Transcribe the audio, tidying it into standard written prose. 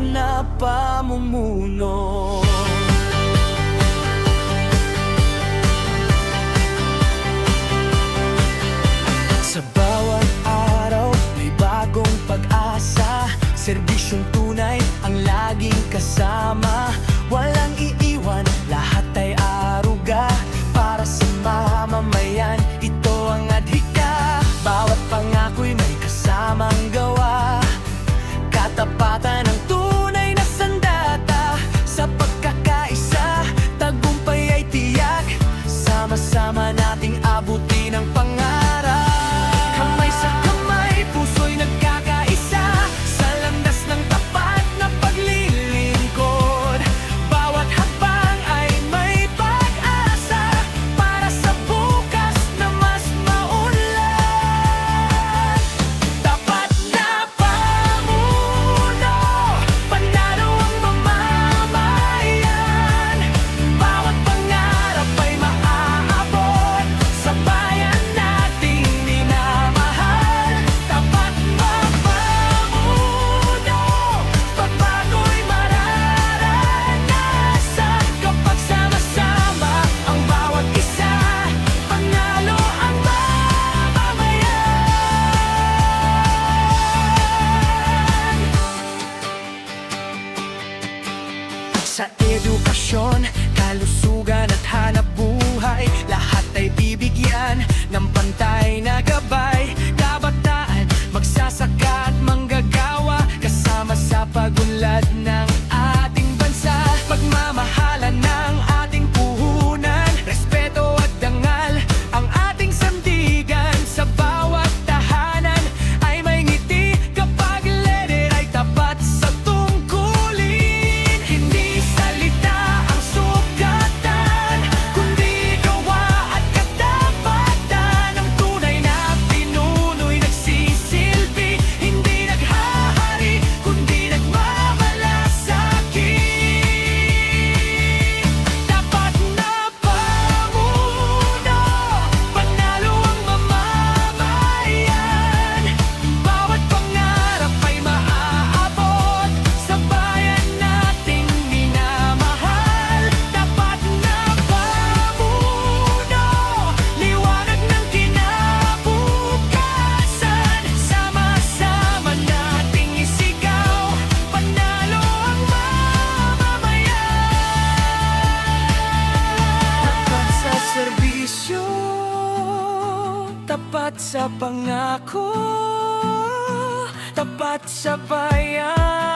na pamumuno. Sa bawat araw may bagong pag-asa, serbisyong tunay ang laging kasama. Walang iiwan, lahat ay aruga para sa mamamayan, ito ang adhika. Bawat pangako'y may kasamang gawa, katapatan ang tunay na sandata. Sa pagkakaisa, tagumpay ay tiyak, sama-sama nating abutin ang pangarap. Kamay sa kamay, puso'y nagkakaisa, sa landas ng tapat na paglilingkod. Bawat hakbang ay may pag-asa, para sa bukas na mas maunlad. Tapat na pamuno, panalo ang mamamayan. Bawat pangarap ay maaabot, sa bayan nating minamahal. Tapat na pamuno, pagbago'y mararanasan. Kapag sama-sama ang bawat isa, panalo ang mamamayan. Sa edukasyon, kalusugan at hanap buhay, lahat ay bibigyan ng pantay na gabay. Kabataan, magsasaka at manggagawa, kasama sa pagunlad ng ating bansa. Pagmamahalan ng ating puhunan, respeto at dangal ang ating sandigan. Sa bawat tahanan ay may ngiti, kapag leader ay tapat sa tungkulin. Hindi salita ang sukatan, kundi gawa at katapatan. Ang tunay na pinuno'y nagsisilbi, hindi naghahari, kundi nagmamalasakit. Tapat na pamuno, panalo ang mamamayan. Bawat pangarap ay maaabot, sa bayan nating minamahal. Tapat na pamuno, liwanag ng kinabukasan. Sama-sama nating isigaw, panalo ang mamamayan. Tapat sa serbisyo, tapat sa pangako, tapat sa bayan.